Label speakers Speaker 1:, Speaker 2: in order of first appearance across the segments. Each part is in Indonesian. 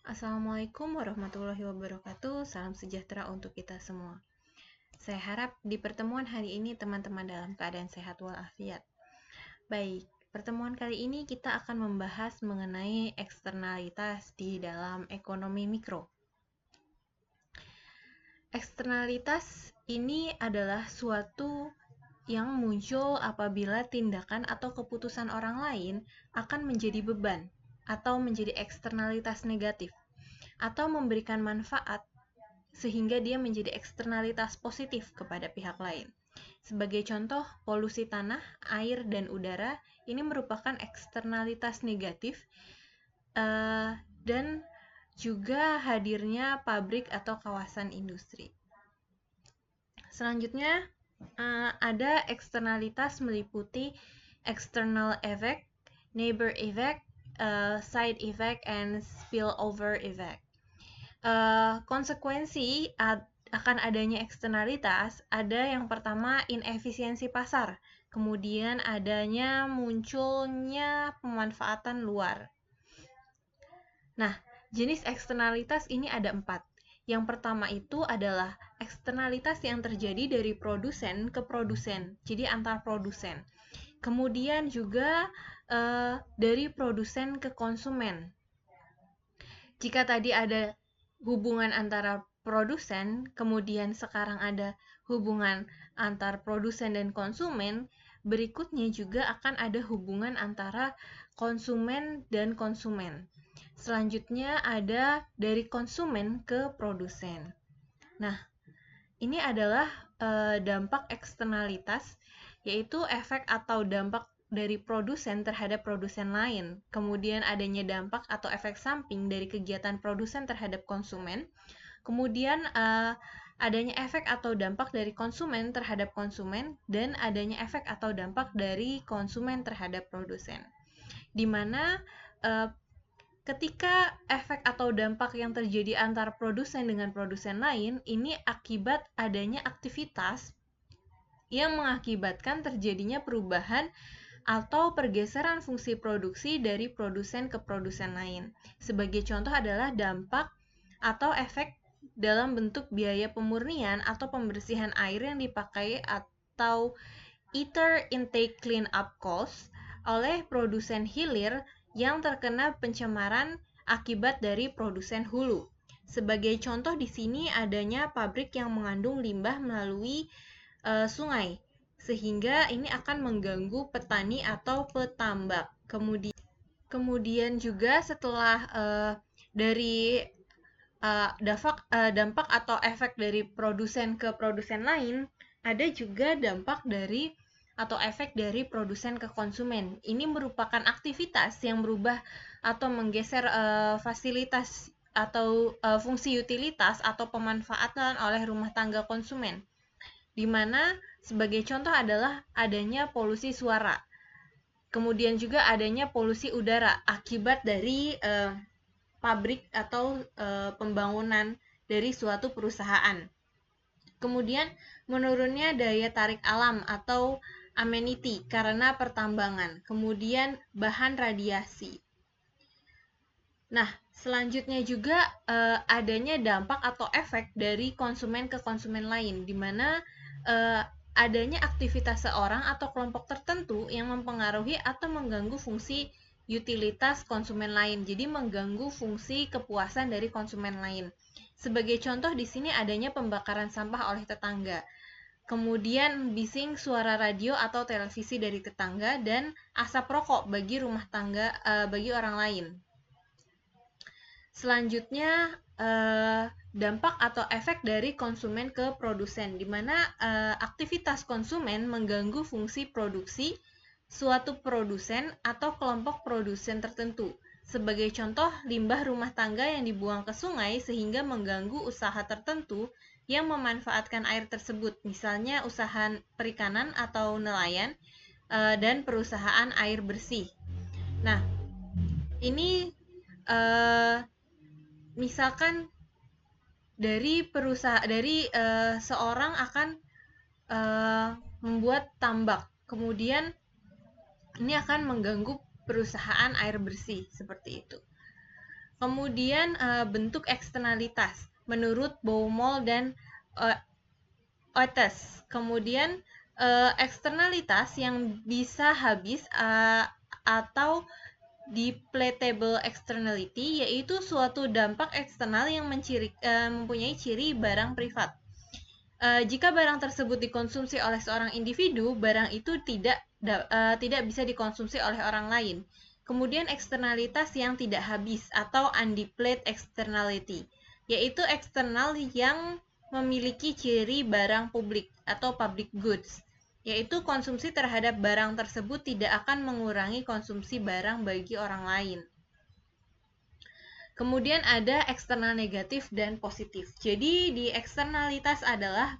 Speaker 1: Assalamualaikum warahmatullahi wabarakatuh. Salam sejahtera untuk kita semua. Saya harap di pertemuan hari ini teman-teman dalam keadaan sehat walafiat. Baik, pertemuan kali ini kita akan membahas mengenai eksternalitas di dalam ekonomi mikro. Eksternalitas ini adalah suatu yang muncul apabila tindakan atau keputusan orang lain akan menjadi beban atau menjadi eksternalitas negatif atau memberikan manfaat sehingga dia menjadi eksternalitas positif kepada pihak lain. Sebagai contoh, polusi tanah, air, dan udara ini merupakan eksternalitas negatif dan juga hadirnya pabrik atau kawasan industri. Selanjutnya, ada eksternalitas meliputi external effect, neighbor effect, side effect, and spillover effect. Konsekuensi akan adanya eksternalitas ada yang pertama inefisiensi pasar, kemudian adanya munculnya pemanfaatan luar. Nah, jenis eksternalitas ini ada 4. Yang pertama itu adalah eksternalitas yang terjadi dari produsen ke produsen, jadi antar produsen. Kemudian juga dari produsen ke konsumen. Jika tadi ada hubungan antara produsen, kemudian sekarang ada hubungan antar produsen dan konsumen, berikutnya juga akan ada hubungan antara konsumen dan konsumen. Selanjutnya ada dari konsumen ke produsen. Nah, ini adalah dampak eksternalitas, yaitu efek atau dampak dari produsen terhadap produsen lain. Kemudian adanya dampak atau efek samping dari kegiatan produsen terhadap konsumen. Kemudian adanya efek atau dampak dari konsumen terhadap konsumen, dan adanya efek atau dampak dari konsumen terhadap produsen. Di mana ketika efek atau dampak yang terjadi antara produsen dengan produsen lain, ini akibat adanya aktivitas yang mengakibatkan terjadinya perubahan atau pergeseran fungsi produksi dari produsen ke produsen lain. Sebagai contoh adalah dampak atau efek dalam bentuk biaya pemurnian atau pembersihan air yang dipakai atau ether intake cleanup cost oleh produsen hilir yang terkena pencemaran akibat dari produsen hulu. Sebagai contoh di sini adanya pabrik yang mengandung limbah melalui sungai, sehingga ini akan mengganggu petani atau petambak. Kemudian juga setelah dari dampak atau efek dari produsen ke produsen lain, ada juga dampak dari atau efek dari produsen ke konsumen. Ini merupakan aktivitas yang berubah atau menggeser fasilitas atau fungsi utilitas atau pemanfaatan oleh rumah tangga konsumen, di mana sebagai contoh adalah adanya polusi suara. Kemudian juga adanya polusi udara akibat dari pabrik atau pembangunan dari suatu perusahaan. Kemudian menurunnya daya tarik alam atau amenity karena pertambangan. Kemudian bahan radiasi. Nah, selanjutnya juga adanya dampak atau efek dari konsumen ke konsumen lain, di mana adanya aktivitas seorang atau kelompok tertentu yang mempengaruhi atau mengganggu fungsi utilitas konsumen lain, jadi mengganggu fungsi kepuasan dari konsumen lain. Sebagai contoh di sini adanya pembakaran sampah oleh tetangga, kemudian bising suara radio atau televisi dari tetangga, dan asap rokok bagi rumah tangga bagi orang lain. Selanjutnya dampak atau efek dari konsumen ke produsen, di mana aktivitas konsumen mengganggu fungsi produksi suatu produsen atau kelompok produsen tertentu. Sebagai contoh, limbah rumah tangga yang dibuang ke sungai sehingga mengganggu usaha tertentu yang memanfaatkan air tersebut, misalnya usaha perikanan atau nelayan dan perusahaan air bersih. Nah, ini misalkan dari seorang akan membuat tambak, kemudian ini akan mengganggu perusahaan air bersih seperti itu. Kemudian bentuk eksternalitas menurut Baumol dan Oetes. Kemudian eksternalitas yang bisa habis atau depletable externality yaitu suatu dampak eksternal yang mempunyai ciri barang privat. Jika barang tersebut dikonsumsi oleh seorang individu, barang itu tidak bisa dikonsumsi oleh orang lain. Kemudian eksternalitas yang tidak habis atau undepleted externality, yaitu eksternal yang memiliki ciri barang publik atau public goods, yaitu konsumsi terhadap barang tersebut tidak akan mengurangi konsumsi barang bagi orang lain. Kemudian ada eksternal negatif dan positif. Jadi di eksternalitas adalah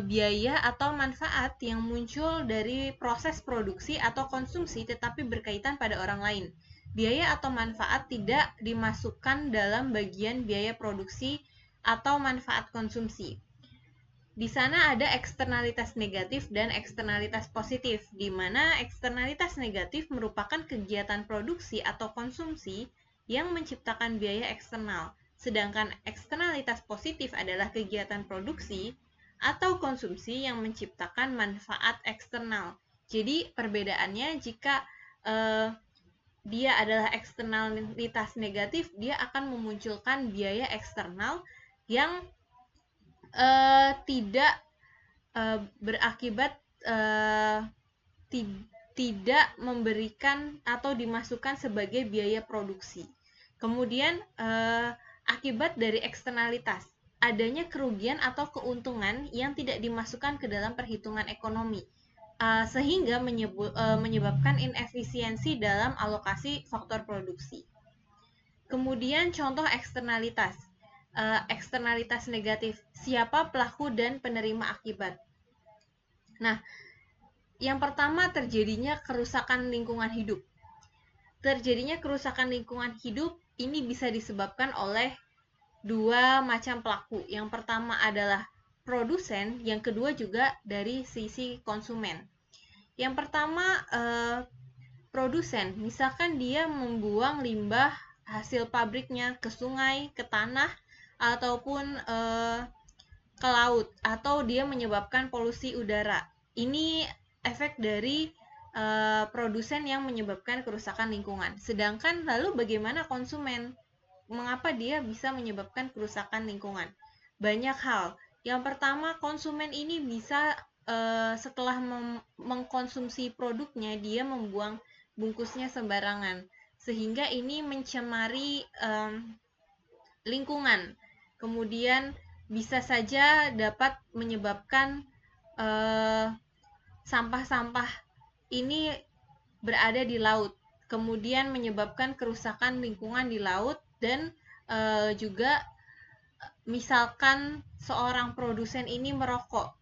Speaker 1: biaya atau manfaat yang muncul dari proses produksi atau konsumsi tetapi berkaitan pada orang lain. Biaya atau manfaat tidak dimasukkan dalam bagian biaya produksi atau manfaat konsumsi. Di sana ada eksternalitas negatif dan eksternalitas positif, di mana eksternalitas negatif merupakan kegiatan produksi atau konsumsi yang menciptakan biaya eksternal, sedangkan eksternalitas positif adalah kegiatan produksi atau konsumsi yang menciptakan manfaat eksternal. Jadi perbedaannya jika dia adalah eksternalitas negatif, dia akan memunculkan biaya eksternal yang tidak berakibat tidak memberikan atau dimasukkan sebagai biaya produksi. Kemudian akibat dari eksternalitas, adanya kerugian atau keuntungan yang tidak dimasukkan ke dalam perhitungan ekonomi, sehingga menyebabkan inefisiensi dalam alokasi faktor produksi. Kemudian contoh eksternalitas. Eksternalitas negatif, siapa pelaku dan penerima akibat. Nah, yang pertama terjadinya kerusakan lingkungan hidup. Terjadinya kerusakan lingkungan hidup ini bisa disebabkan oleh dua macam pelaku. Yang pertama adalah produsen, yang kedua juga dari sisi konsumen. Yang pertama produsen, misalkan dia membuang limbah hasil pabriknya ke sungai, ke tanah, ataupun ke laut, atau dia menyebabkan polusi udara. Ini efek dari produsen yang menyebabkan kerusakan lingkungan. Sedangkan lalu bagaimana konsumen? Mengapa dia bisa menyebabkan kerusakan lingkungan? Banyak hal. Yang pertama, konsumen ini bisa setelah mengkonsumsi produknya, dia membuang bungkusnya sembarangan, sehingga ini mencemari lingkungan. Kemudian bisa saja dapat menyebabkan sampah-sampah ini berada di laut, kemudian menyebabkan kerusakan lingkungan di laut, dan juga misalkan seorang produsen ini merokok,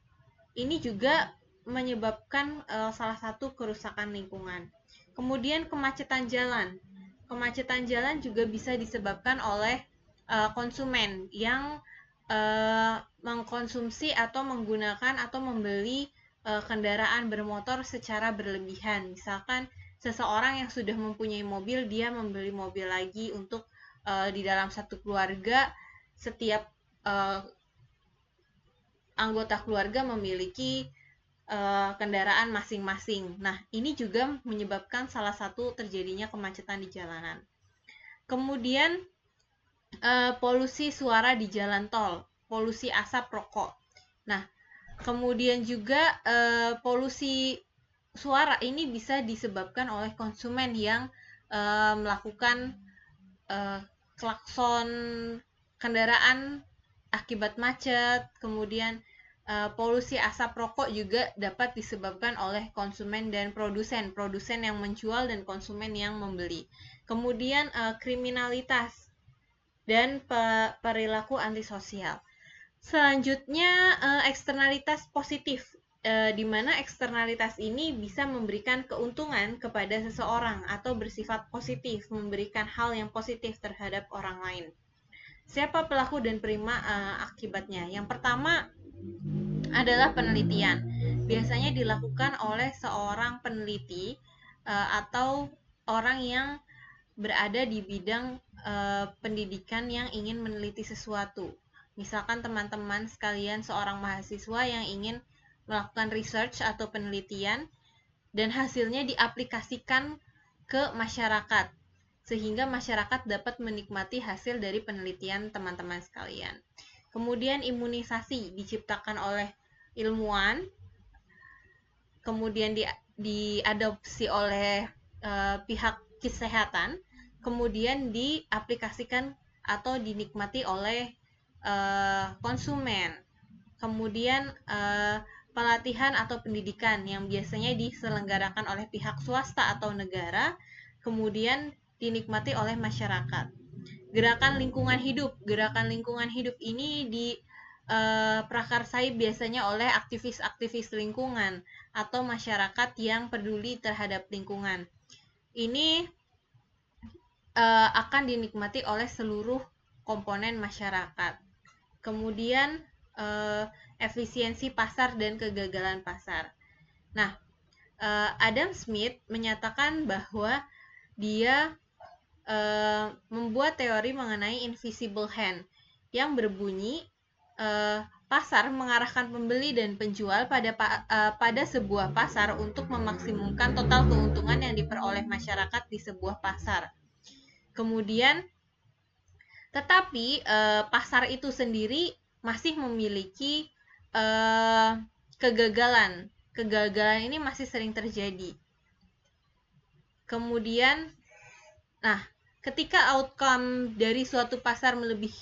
Speaker 1: ini juga menyebabkan salah satu kerusakan lingkungan. Kemudian kemacetan jalan. Kemacetan jalan juga bisa disebabkan oleh konsumen yang mengkonsumsi atau menggunakan atau membeli kendaraan bermotor secara berlebihan. Misalkan seseorang yang sudah mempunyai mobil, dia membeli mobil lagi untuk di dalam satu keluarga, setiap anggota keluarga memiliki kendaraan masing-masing. Nah, ini juga menyebabkan salah satu terjadinya kemacetan di jalanan. Kemudian polusi suara di jalan tol, polusi asap rokok. Nah, kemudian juga polusi suara ini bisa disebabkan oleh konsumen yang melakukan klakson kendaraan akibat macet. Kemudian polusi asap rokok juga dapat disebabkan oleh konsumen dan produsen yang menjual dan konsumen yang membeli. Kemudian kriminalitas dan perilaku antisosial. Selanjutnya eksternalitas positif, di mana eksternalitas ini bisa memberikan keuntungan kepada seseorang atau bersifat positif, memberikan hal yang positif terhadap orang lain. Siapa pelaku dan penerima akibatnya? Yang pertama adalah penelitian. Biasanya dilakukan oleh seorang peneliti atau orang yang berada di bidang pendidikan yang ingin meneliti sesuatu. Misalkan teman-teman sekalian seorang mahasiswa yang ingin melakukan research atau penelitian dan hasilnya diaplikasikan ke masyarakat, sehingga masyarakat dapat menikmati hasil dari penelitian teman-teman sekalian. Kemudian imunisasi diciptakan oleh ilmuwan, kemudian diadopsi oleh pihak kesehatan, kemudian diaplikasikan atau dinikmati oleh konsumen. Kemudian pelatihan atau pendidikan yang biasanya diselenggarakan oleh pihak swasta atau negara, kemudian dinikmati oleh masyarakat. Gerakan lingkungan hidup ini diprakarsai biasanya oleh aktivis-aktivis lingkungan atau masyarakat yang peduli terhadap lingkungan. Ini akan dinikmati oleh seluruh komponen masyarakat. Kemudian efisiensi pasar dan kegagalan pasar. Nah, Adam Smith menyatakan bahwa dia membuat teori mengenai invisible hand yang berbunyi pasar mengarahkan pembeli dan penjual pada sebuah pasar untuk memaksimumkan total keuntungan yang diperoleh masyarakat di sebuah pasar. Kemudian, tetapi pasar itu sendiri masih memiliki kegagalan. Kegagalan ini masih sering terjadi. Kemudian, ketika outcome dari suatu pasar lebih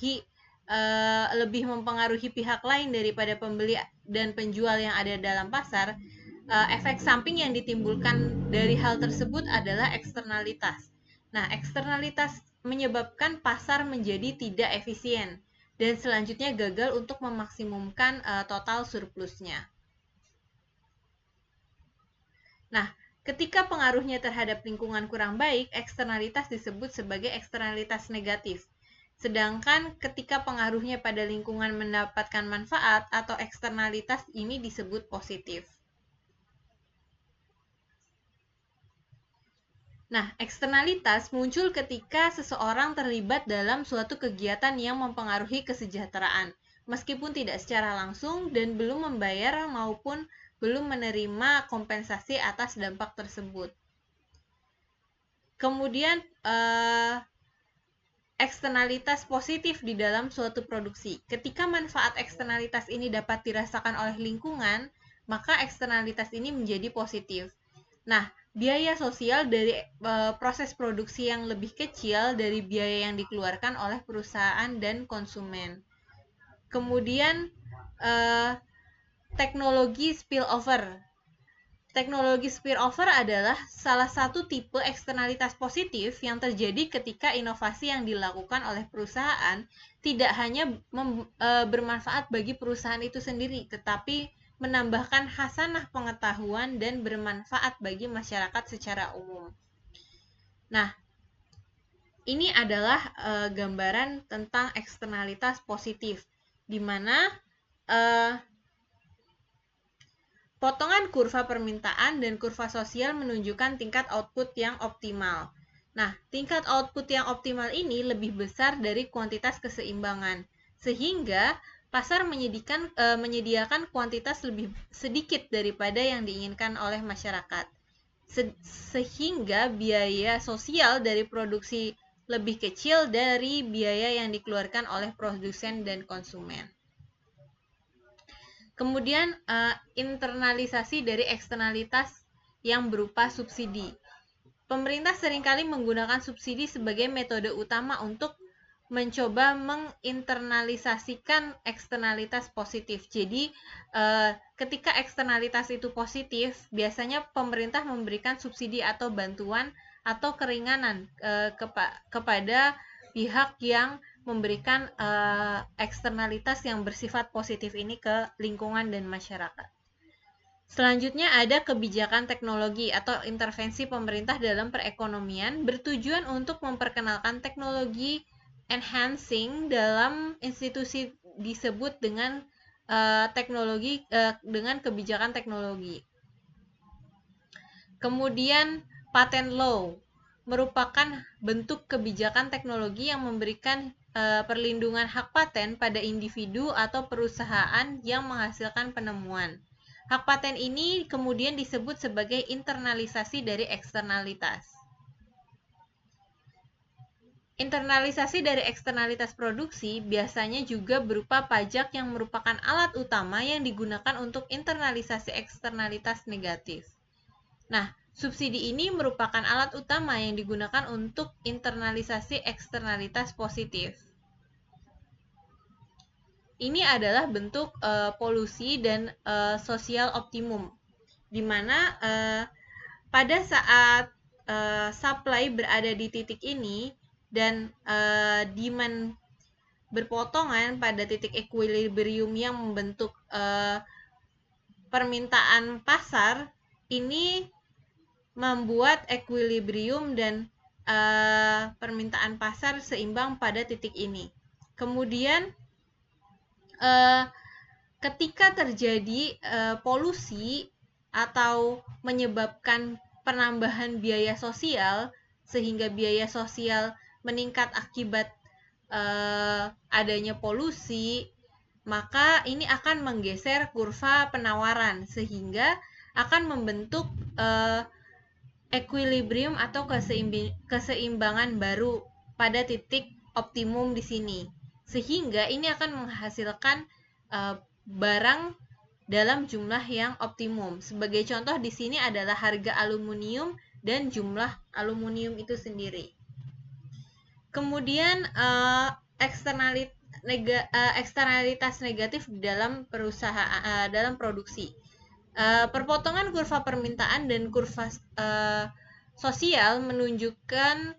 Speaker 1: mempengaruhi pihak lain daripada pembeli dan penjual yang ada dalam pasar, efek samping yang ditimbulkan dari hal tersebut adalah eksternalitas. Nah, eksternalitas menyebabkan pasar menjadi tidak efisien dan selanjutnya gagal untuk memaksimumkan total surplusnya. Nah, ketika pengaruhnya terhadap lingkungan kurang baik, eksternalitas disebut sebagai eksternalitas negatif. Sedangkan ketika pengaruhnya pada lingkungan mendapatkan manfaat atau eksternalitas ini disebut positif. Nah, eksternalitas muncul ketika seseorang terlibat dalam suatu kegiatan yang mempengaruhi kesejahteraan, meskipun tidak secara langsung dan belum membayar maupun belum menerima kompensasi atas dampak tersebut. Kemudian, eksternalitas positif di dalam suatu produksi. Ketika manfaat eksternalitas ini dapat dirasakan oleh lingkungan, maka eksternalitas ini menjadi positif. Nah, biaya sosial dari proses produksi yang lebih kecil dari biaya yang dikeluarkan oleh perusahaan dan konsumen. Kemudian, teknologi spillover. Teknologi spillover adalah salah satu tipe eksternalitas positif yang terjadi ketika inovasi yang dilakukan oleh perusahaan tidak hanya bermanfaat bagi perusahaan itu sendiri, tetapi menambahkan hasanah pengetahuan dan bermanfaat bagi masyarakat secara umum. Nah, ini adalah gambaran tentang eksternalitas positif, di mana potongan kurva permintaan dan kurva sosial menunjukkan tingkat output yang optimal. Nah, tingkat output yang optimal ini lebih besar dari kuantitas keseimbangan, sehingga pasar menyediakan kuantitas lebih sedikit daripada yang diinginkan oleh masyarakat. Sehingga biaya sosial dari produksi lebih kecil dari biaya yang dikeluarkan oleh produsen dan konsumen. Kemudian internalisasi dari eksternalitas yang berupa subsidi. Pemerintah seringkali menggunakan subsidi sebagai metode utama untuk mencoba menginternalisasikan eksternalitas positif. Jadi, ketika eksternalitas itu positif, biasanya pemerintah memberikan subsidi atau bantuan atau keringanan kepada pihak yang memberikan eksternalitas yang bersifat positif ini ke lingkungan dan masyarakat. Selanjutnya ada kebijakan teknologi atau intervensi pemerintah dalam perekonomian bertujuan untuk memperkenalkan teknologi enhancing dalam institusi disebut dengan dengan kebijakan teknologi. Kemudian patent law. merupakan bentuk kebijakan teknologi yang memberikan perlindungan hak paten pada individu atau perusahaan yang menghasilkan penemuan. Hak paten ini kemudian disebut sebagai internalisasi dari eksternalitas. Internalisasi dari eksternalitas produksi biasanya juga berupa pajak yang merupakan alat utama yang digunakan untuk internalisasi eksternalitas negatif. Nah, subsidi ini merupakan alat utama yang digunakan untuk internalisasi eksternalitas positif. Ini adalah bentuk polusi dan sosial optimum, di mana pada saat supply berada di titik ini dan demand berpotongan pada titik equilibrium yang membentuk permintaan pasar, ini membuat equilibrium dan permintaan pasar seimbang pada titik ini. Kemudian ketika terjadi polusi atau menyebabkan penambahan biaya sosial, sehingga biaya sosial meningkat akibat adanya polusi, maka ini akan menggeser kurva penawaran sehingga akan membentuk equilibrium atau keseimbangan baru pada titik optimum di sini, sehingga ini akan menghasilkan barang dalam jumlah yang optimum. Sebagai contoh di sini adalah harga aluminium dan jumlah aluminium itu sendiri. Kemudian eksternalitas negatif dalam perusahaan dalam produksi. Perpotongan kurva permintaan dan kurva sosial menunjukkan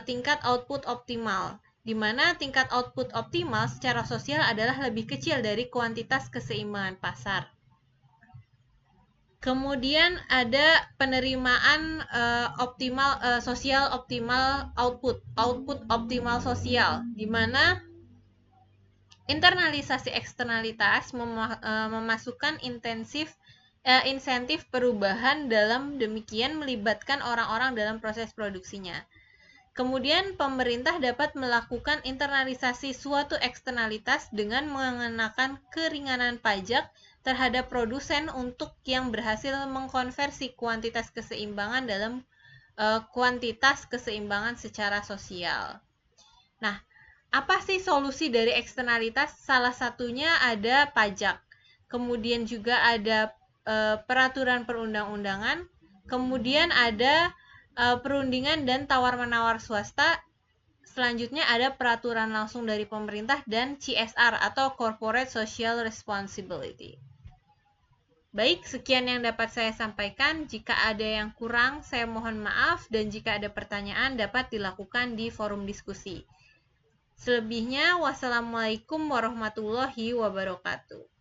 Speaker 1: tingkat output optimal, di mana tingkat output optimal secara sosial adalah lebih kecil dari kuantitas keseimbangan pasar. Kemudian ada penerimaan sosial optimal output optimal sosial, di mana internalisasi eksternalitas memasukkan insentif perubahan dalam demikian melibatkan orang-orang dalam proses produksinya. Kemudian pemerintah dapat melakukan internalisasi suatu eksternalitas dengan mengenakan keringanan pajak terhadap produsen untuk yang berhasil mengkonversi kuantitas keseimbangan dalam kuantitas keseimbangan secara sosial. Nah, apa sih solusi dari eksternalitas? Salah satunya ada pajak. Kemudian juga ada peraturan perundang-undangan. Kemudian ada perundingan dan tawar-menawar swasta. Selanjutnya ada peraturan langsung dari pemerintah dan CSR atau Corporate Social Responsibility. Baik, sekian yang dapat saya sampaikan. Jika ada yang kurang, saya mohon maaf, dan jika ada pertanyaan dapat dilakukan di forum diskusi. Selebihnya, wassalamualaikum warahmatullahi wabarakatuh.